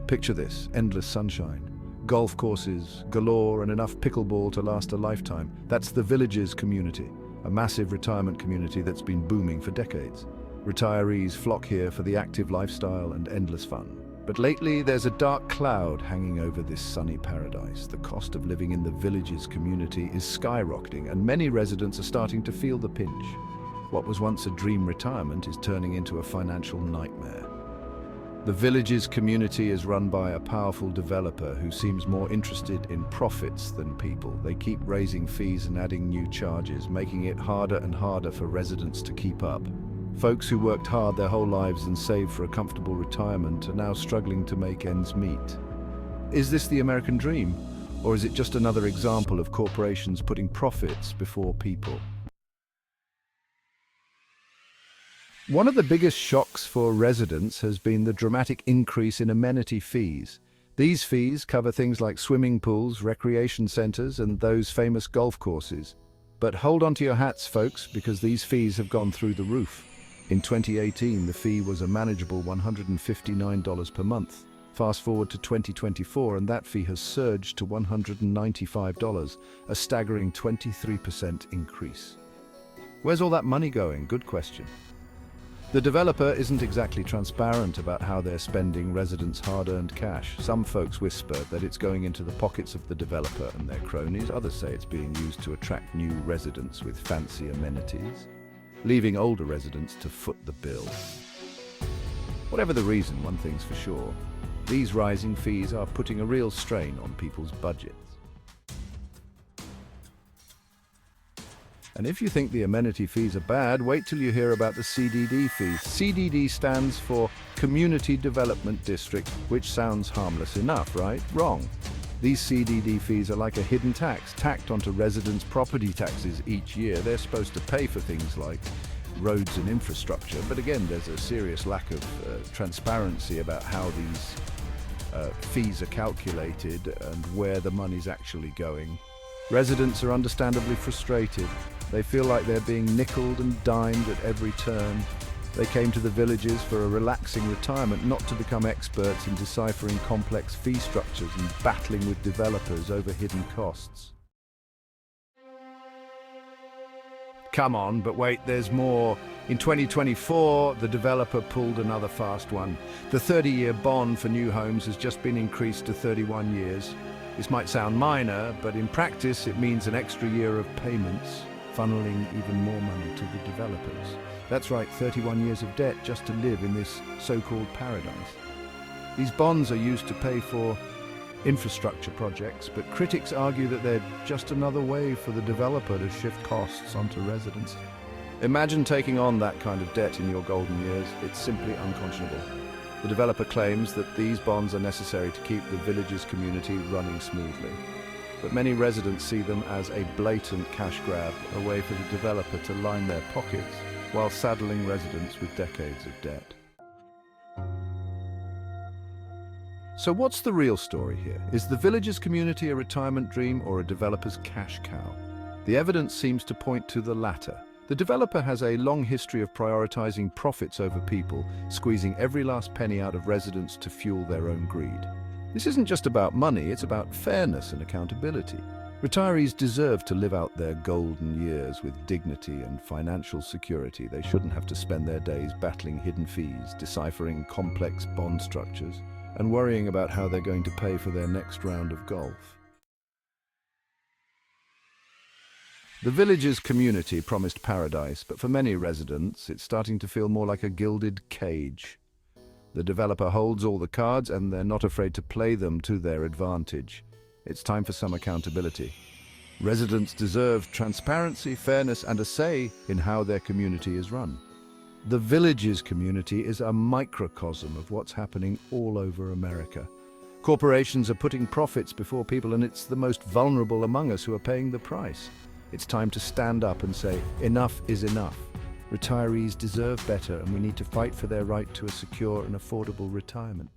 Picture this, endless sunshine. Golf courses galore and enough pickleball to last a lifetime. That's the Villages community, a massive retirement community that's been booming for decades. Retirees flock here for the active lifestyle and endless fun. But lately, there's a dark cloud hanging over this sunny paradise. The cost of living in the Villages community is skyrocketing, and many residents are starting to feel the pinch. What was once a dream retirement is turning into a financial nightmare. The Villages community is run by a powerful developer who seems more interested in profits than people. They keep raising fees and adding new charges, making it harder and harder for residents to keep up. Folks who worked hard their whole lives and saved for a comfortable retirement are now struggling to make ends meet. Is this the American dream, or is it just another example of corporations putting profits before people? One of the biggest shocks for residents has been the dramatic increase in amenity fees. These fees cover things like swimming pools, recreation centers, and those famous golf courses. But hold on to your hats, folks, because these fees have gone through the roof. In 2018, the fee was a manageable $159 per month. Fast forward to 2024, and that fee has surged to $195, a staggering 23% increase. Where's all that money going? Good question. The developer isn't exactly transparent about how they're spending residents' hard-earned cash. Some folks whisper that it's going into the pockets of the developer and their cronies. Others say it's being used to attract new residents with fancy amenities, leaving older residents to foot the bill. Whatever the reason, one thing's for sure. These rising fees are putting a real strain on people's budgets. And if you think the amenity fees are bad, wait till you hear about the CDD fees. CDD stands for Community Development District, which sounds harmless enough, right? Wrong. These CDD fees are like a hidden tax tacked onto residents' property taxes each year. They're supposed to pay for things like roads and infrastructure, but again, there's a serious lack of transparency about how these fees are calculated and where the money's actually going. Residents are understandably frustrated. They feel like they're being nickeled and dimed at every turn. They came to the Villages for a relaxing retirement, not to become experts in deciphering complex fee structures and battling with developers over hidden costs. Come on, but wait, there's more. In 2024, the developer pulled another fast one. The 30-year bond for new homes has just been increased to 31 years. This might sound minor, but in practice it means an extra year of payments, funneling even more money to the developers. That's right, 31 years of debt just to live in this so-called paradise. These bonds are used to pay for infrastructure projects, but critics argue that they're just another way for the developer to shift costs onto residents. Imagine taking on that kind of debt in your golden years. It's simply unconscionable. The developer claims that these bonds are necessary to keep the Villages community running smoothly. But many residents see them as a blatant cash grab, a way for the developer to line their pockets while saddling residents with decades of debt. So what's the real story here? Is the Villages community a retirement dream or a developer's cash cow? The evidence seems to point to the latter. The developer has a long history of prioritizing profits over people, squeezing every last penny out of residents to fuel their own greed. This isn't just about money, it's about fairness and accountability. Retirees deserve to live out their golden years with dignity and financial security. They shouldn't have to spend their days battling hidden fees, deciphering complex bond structures, and worrying about how they're going to pay for their next round of golf. The Villages community promised paradise, but for many residents, it's starting to feel more like a gilded cage. The developer holds all the cards, and they're not afraid to play them to their advantage. It's time for some accountability. Residents deserve transparency, fairness, and a say in how their community is run. The Villages community is a microcosm of what's happening all over America. Corporations are putting profits before people, and it's the most vulnerable among us who are paying the price. It's time to stand up and say, enough is enough. Retirees deserve better, and we need to fight for their right to a secure and affordable retirement.